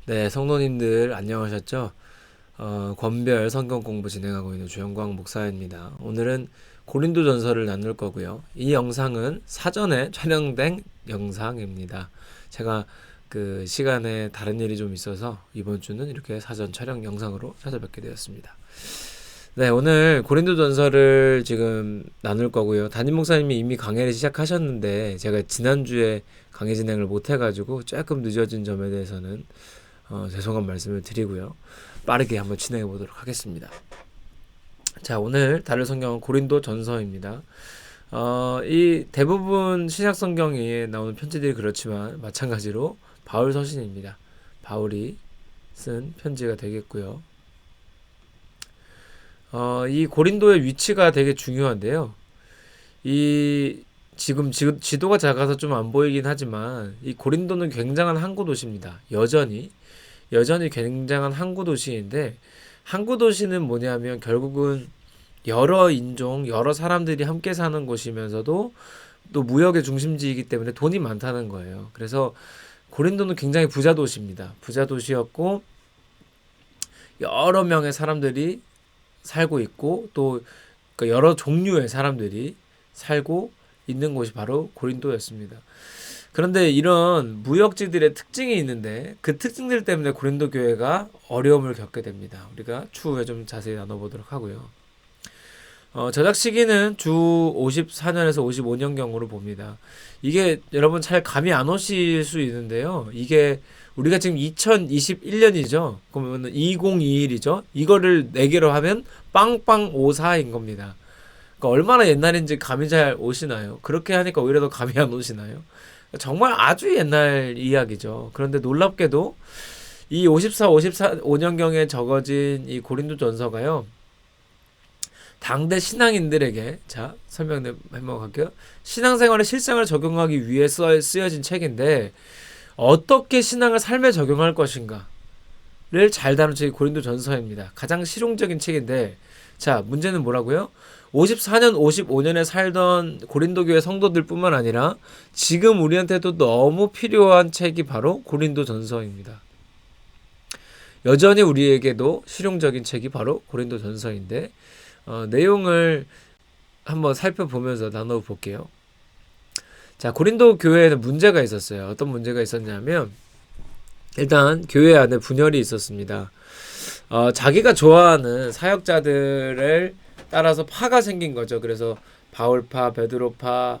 네, 성도님들 안녕하셨죠? 권별 성경 공부 진행하고 있는 주영광 목사입니다. 오늘은 고린도전서를 나눌 거고요. 이 영상은 사전에 촬영된 영상입니다. 제가 그 시간에 다른 일이 좀 있어서 이번 주는 이렇게 사전 촬영 영상으로 찾아뵙게 되었습니다. 네, 오늘 고린도전서를 지금 나눌 거고요. 담임 목사님이 이미 강의를 시작하셨는데 제가 지난주에 강의 진행을 못 해가지고 조금 늦어진 점에 대해서는 죄송한 말씀을 드리고요. 빠르게 한번 진행해 보도록 하겠습니다. 자, 오늘 다룰 성경은 고린도 전서입니다. 이 대부분 신약 성경에 나오는 편지들이 그렇지만 마찬가지로 바울 서신입니다. 바울이 쓴 편지가 되겠고요. 이 고린도의 위치가 되게 중요한데요. 지금 지도가 작아서 좀 안 보이긴 하지만 이 고린도는 굉장한 항구 도시입니다. 여전히 굉장한 항구 도시인데, 항구 도시는 뭐냐면 결국은 여러 인종, 여러 사람들이 함께 사는 곳이면서도 또 무역의 중심지이기 때문에 돈이 많다는 거예요. 그래서 고린도는 굉장히 부자 도시입니다. 부자 도시였고 여러 명의 사람들이 살고 있고 또 여러 종류의 사람들이 살고 있는 곳이 바로 고린도였습니다. 그런데 이런 무역지들의 특징이 있는데 그 특징들 때문에 고린도 교회가 어려움을 겪게 됩니다. 우리가 추후에 좀 자세히 나눠보도록 하고요. 저작 시기는 주 54년에서 55년경으로 봅니다. 이게 여러분 잘 감이 안 오실 수 있는데요. 이게 우리가 지금 2021년이죠. 그러면 2021이죠. 이거를 4개로 하면 빵빵54인 겁니다. 그러니까 얼마나 옛날인지 감이 잘 오시나요? 그렇게 하니까 오히려 더 감이 안 오시나요? 정말 아주 옛날 이야기죠. 그런데 놀랍게도 이 55년경에 적어진 이 고린도 전서가요. 당대 신앙인들에게, 자, 설명해 갈게요. 신앙생활의 실생활을 적용하기 위해 쓰여진 책인데 어떻게 신앙을 삶에 적용할 것인가를 잘 다룬 책이 고린도 전서입니다. 가장 실용적인 책인데, 자, 문제는 뭐라고요? 54년, 55년에 살던 고린도 교회 성도들 뿐만 아니라 지금 우리한테도 너무 필요한 책이 바로 고린도 전서입니다. 여전히 우리에게도 실용적인 책이 바로 고린도 전서인데, 내용을 한번 살펴보면서 나눠볼게요. 자, 고린도 교회에는 문제가 있었어요. 어떤 문제가 있었냐면, 일단 교회 안에 분열이 있었습니다. 자기가 좋아하는 사역자들을 따라서 파가 생긴 거죠. 그래서 바울파, 베드로파,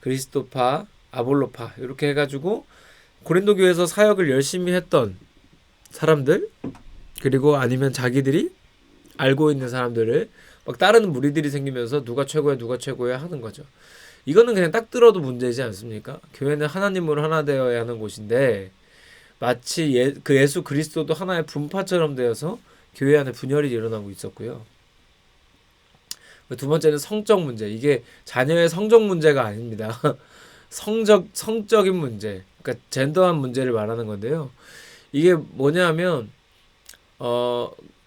그리스도파, 아볼로파 이렇게 해가지고 고린도 교회에서 사역을 열심히 했던 사람들, 그리고 아니면 자기들이 알고 있는 사람들을 막 따르는 무리들이 생기면서 누가 최고야 하는 거죠. 이거는 그냥 딱 들어도 문제지 않습니까? 교회는 하나님으로 하나 되어야 하는 곳인데 마치 예수 그리스도도 하나의 분파처럼 되어서 교회 안에 분열이 일어나고 있었고요. 두 번째는 성적 문제. 이게 자녀의 성적 문제가 아닙니다. 성적인 문제. 그러니까 젠더한 문제를 말하는 건데요. 이게 뭐냐면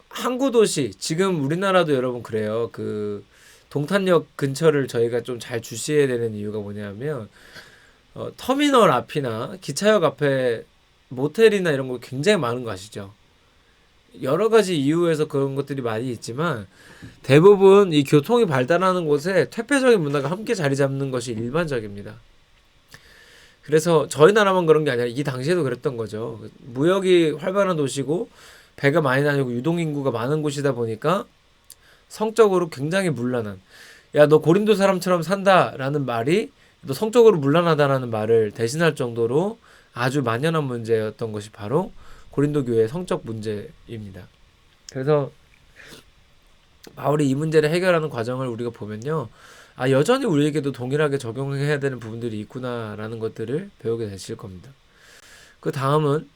항구 도시, 지금 우리나라도 여러분 그래요. 그 동탄역 근처를 저희가 좀 잘 주시해야 되는 이유가 뭐냐면 터미널 앞이나 기차역 앞에 모텔이나 이런 거 굉장히 많은 거 아시죠? 여러 가지 이유에서 그런 것들이 많이 있지만 대부분 이 교통이 발달하는 곳에 퇴폐적인 문화가 함께 자리 잡는 것이 일반적입니다. 그래서 저희 나라만 그런 게 아니라 이 당시에도 그랬던 거죠. 무역이 활발한 도시고 배가 많이 다니고 유동인구가 많은 곳이다 보니까 성적으로 굉장히 문란한, 야, 너 고린도 사람처럼 산다라는 말이 너 성적으로 문란하다라는 말을 대신할 정도로 아주 만연한 문제였던 것이 바로 고린도 교회의 성적 문제입니다. 그래서 바울이 이 문제를 해결하는 과정을 우리가 보면요. 여전히 우리에게도 동일하게 적용해야 되는 부분들이 있구나라는 것들을 배우게 되실 겁니다. 그 다음은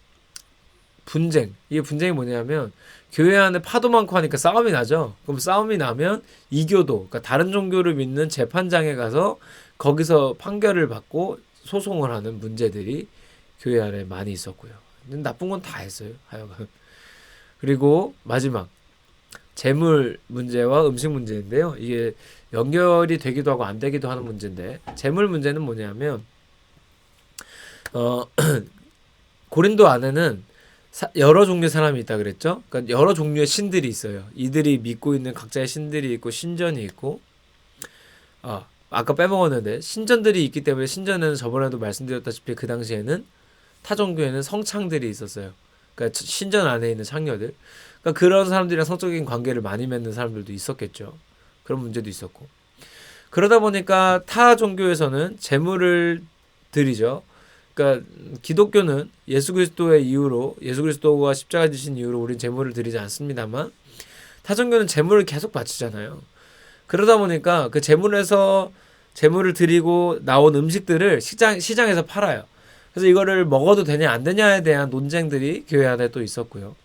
분쟁. 이게 분쟁이 뭐냐면 교회 안에 파도 많고 하니까 싸움이 나죠. 그럼 싸움이 나면 이교도, 그러니까 다른 종교를 믿는 재판장에 가서 거기서 판결을 받고 소송을 하는 문제들이 교회 안에 많이 있었고요. 나쁜 건 다 했어요. 하여간. 그리고 마지막 재물 문제와 음식 문제인데요. 이게 연결이 되기도 하고 안 되기도 하는 문제인데, 재물 문제는 뭐냐면 고린도 안에는 여러 종류의 사람이 있다 그랬죠. 그러니까 여러 종류의 신들이 있어요. 이들이 믿고 있는 각자의 신들이 있고 신전이 있고, 아까 빼먹었는데 신전들이 있기 때문에 신전에는 저번에도 말씀드렸다시피 그 당시에는 타 종교에는 성창들이 있었어요. 그러니까 신전 안에 있는 창녀들. 그러니까 그런 사람들이랑 성적인 관계를 많이 맺는 사람들도 있었겠죠. 그런 문제도 있었고. 그러다 보니까 타 종교에서는 제물을 드리죠. 그러니까 기독교는 예수 그리스도의 이유로, 예수 그리스도가 십자가 지신 이유로 우린 제물을 드리지 않습니다만 타 종교는 제물을 계속 바치잖아요. 그러다 보니까 그 제물에서 제물을 드리고 나온 음식들을 시장에서 팔아요. 그래서 이거를 먹어도 되냐 안 되냐에 대한 논쟁들이 교회 안에 또 있었고요.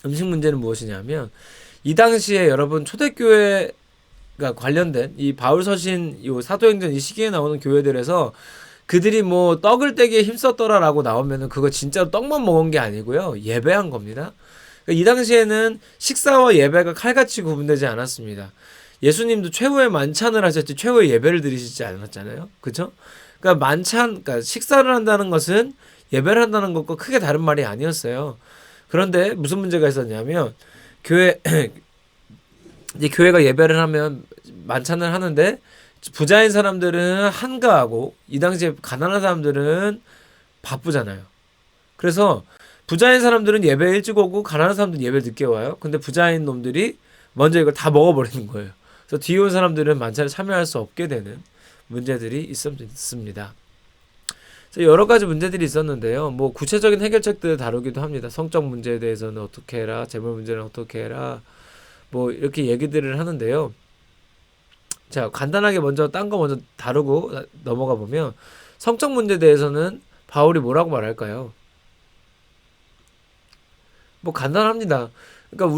음식 문제는 무엇이냐면 이 당시에 여러분 초대교회가 관련된 이 바울 서신 이 사도행전 이 시기에 나오는 교회들에서 그들이 뭐 떡을 떼기에 힘썼더라라고 나오면은 그거 진짜로 떡만 먹은 게 아니고요. 예배한 겁니다. 이 당시에는 식사와 예배가 칼같이 구분되지 않았습니다. 예수님도 최후의 만찬을 하셨지 최후의 예배를 드리시지 않았잖아요. 그렇죠? 그러니까 그러니까 식사를 한다는 것은 예배를 한다는 것과 크게 다른 말이 아니었어요. 그런데 무슨 문제가 있었냐면 이제 교회가 예배를 하면 만찬을 하는데 부자인 사람들은 한가하고 이 당시에 가난한 사람들은 바쁘잖아요. 그래서 부자인 사람들은 예배 일찍 오고 가난한 사람들은 예배 늦게 와요. 근데 부자인 놈들이 먼저 이걸 다 먹어버리는 거예요. 그래서 뒤에 온 사람들은 만찬에 참여할 수 없게 되는 문제들이 있습니다. 그래서 여러 가지 문제들이 있었는데요. 뭐 구체적인 해결책들을 다루기도 합니다. 성적 문제에 대해서는 어떻게 해라, 재물 문제는 어떻게 해라, 뭐 이렇게 얘기들을 하는데요. 자, 간단하게 먼저 딴 거 먼저 다루고 넘어가 보면 성적 문제에 대해서는 바울이 뭐라고 말할까요? 뭐 간단합니다. 그러니까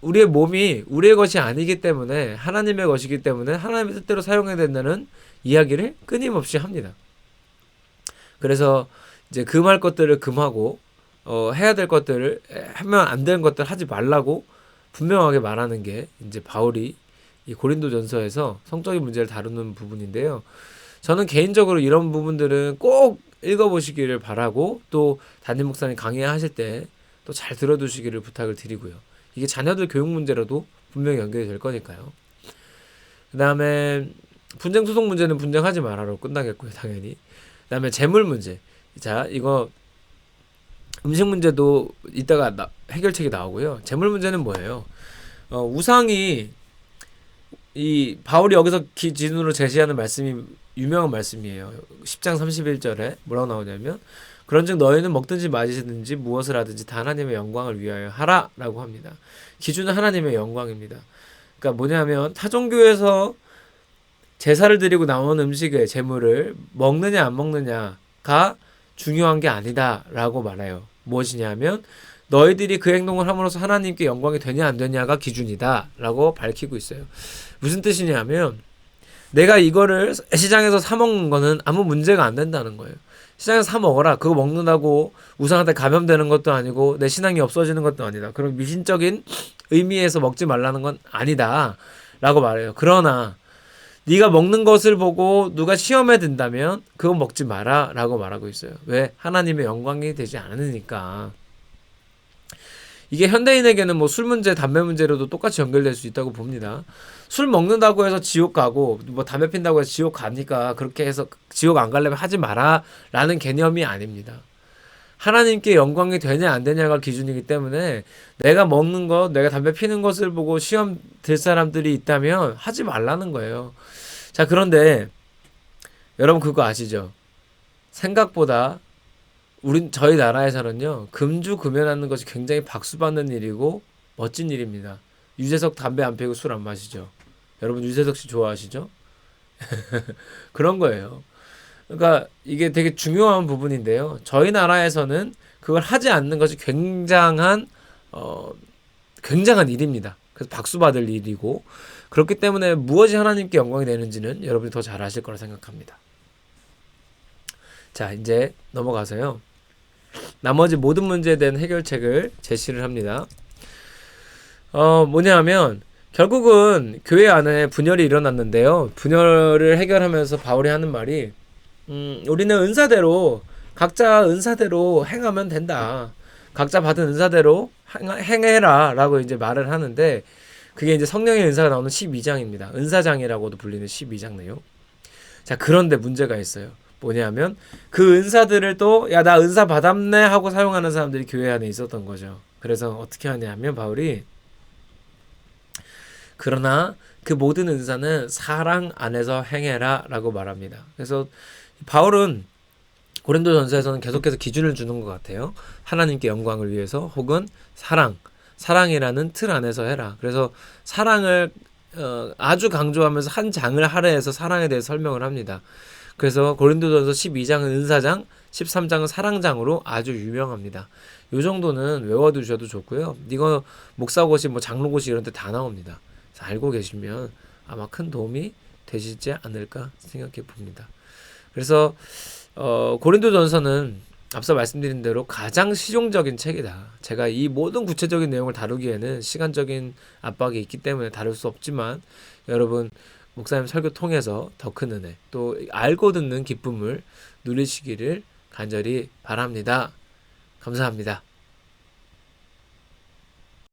우리의 몸이 우리의 것이 아니기 때문에 하나님의 것이기 때문에 하나님의 뜻대로 사용해야 된다는 이야기를 끊임없이 합니다. 그래서 이제 금할 것들을 금하고 해야 될 것들을 하면 안 되는 것들 하지 말라고 분명하게 말하는 게 이제 바울이 이 고린도전서에서 성적인 문제를 다루는 부분인데요. 저는 개인적으로 이런 부분들은 꼭 읽어보시기를 바라고 또 담임 목사님 강의하실 때 또 잘 들어두시기를 부탁을 드리고요. 이게 자녀들 교육 문제로도 분명히 연결이 될 거니까요. 그 다음에 분쟁 소송 문제는 분쟁하지 말아로 끝나겠고요. 당연히. 그 다음에 재물 문제. 자, 이거 음식 문제도 이따가 해결책이 나오고요. 재물 문제는 뭐예요? 우상이 이 바울이 여기서 기준으로 제시하는 말씀이 유명한 말씀이에요. 10장 31절에 뭐라고 나오냐면 그런즉 너희는 먹든지 마시든지 무엇을 하든지 다 하나님의 영광을 위하여 하라라고 합니다. 기준은 하나님의 영광입니다. 그러니까 뭐냐면 타종교에서 제사를 드리고 나오는 음식의 재물을 먹느냐 안 먹느냐가 중요한 게 아니다라고 말해요. 무엇이냐면 너희들이 그 행동을 함으로써 하나님께 영광이 되냐 안 되냐가 기준이다라고 밝히고 있어요. 무슨 뜻이냐면 내가 이거를 시장에서 사 먹는 거는 아무 문제가 안 된다는 거예요. 시장에서 사 먹어라. 그거 먹는다고 우상한테 감염되는 것도 아니고 내 신앙이 없어지는 것도 아니다. 그런 미신적인 의미에서 먹지 말라는 건 아니다 라고 말해요. 그러나 네가 먹는 것을 보고 누가 시험에 든다면 그건 먹지 마라 라고 말하고 있어요. 왜? 하나님의 영광이 되지 않으니까. 이게 현대인에게는 뭐 술 문제, 담배 문제로도 똑같이 연결될 수 있다고 봅니다. 술 먹는다고 해서 지옥 가고 뭐 담배 핀다고 해서 지옥 가니까 그렇게 해서 지옥 안 가려면 하지 마라 라는 개념이 아닙니다. 하나님께 영광이 되냐 안 되냐가 기준이기 때문에 내가 먹는 것, 내가 담배 피는 것을 보고 시험 들 사람들이 있다면 하지 말라는 거예요. 자, 그런데 여러분 그거 아시죠? 생각보다 저희 나라에서는요, 금주 금연하는 것이 굉장히 박수받는 일이고 멋진 일입니다. 유재석 담배 안 피우고 술 안 마시죠? 여러분 유재석 씨 좋아하시죠? 그런 거예요. 그러니까 이게 되게 중요한 부분인데요. 저희 나라에서는 그걸 하지 않는 것이 굉장한 일입니다. 그래서 박수받을 일이고 그렇기 때문에 무엇이 하나님께 영광이 되는지는 여러분이 더 잘 아실 거라 생각합니다. 자, 이제 넘어가서요. 나머지 모든 문제에 대한 해결책을 제시를 합니다. 뭐냐면 결국은 교회 안에 분열이 일어났는데요. 분열을 해결하면서 바울이 하는 말이 우리는 은사대로 각자 은사대로 행하면 된다. 각자 받은 은사대로 행해라 라고 이제 말을 하는데, 그게 이제 성령의 은사가 나오는 12장입니다. 은사장이라고도 불리는 12장 내용. 자, 그런데 문제가 있어요. 뭐냐면 그 은사들을 또 야 나 은사 받았네 하고 사용하는 사람들이 교회 안에 있었던 거죠. 그래서 어떻게 하냐면 바울이, 그러나 그 모든 은사는 사랑 안에서 행해라 라고 말합니다. 그래서 바울은 고린도전서에서는 계속해서 기준을 주는 것 같아요. 하나님께 영광을 위해서, 혹은 사랑이라는 틀 안에서 해라. 그래서 사랑을 아주 강조하면서 한 장을 할애해서 사랑에 대해 설명을 합니다. 그래서 고린도전서 12장은 은사장, 13장은 사랑장으로 아주 유명합니다. 요 정도는 외워두셔도 좋고요. 이거 목사고시, 뭐 장로고시 이런 데 다 나옵니다. 알고 계시면 아마 큰 도움이 되시지 않을까 생각해 봅니다. 그래서 고린도전서는 앞서 말씀드린 대로 가장 실용적인 책이다. 제가 이 모든 구체적인 내용을 다루기에는 시간적인 압박이 있기 때문에 다룰 수 없지만, 여러분 목사님 설교 통해서 더 큰 은혜, 또 알고 듣는 기쁨을 누리시기를 간절히 바랍니다. 감사합니다.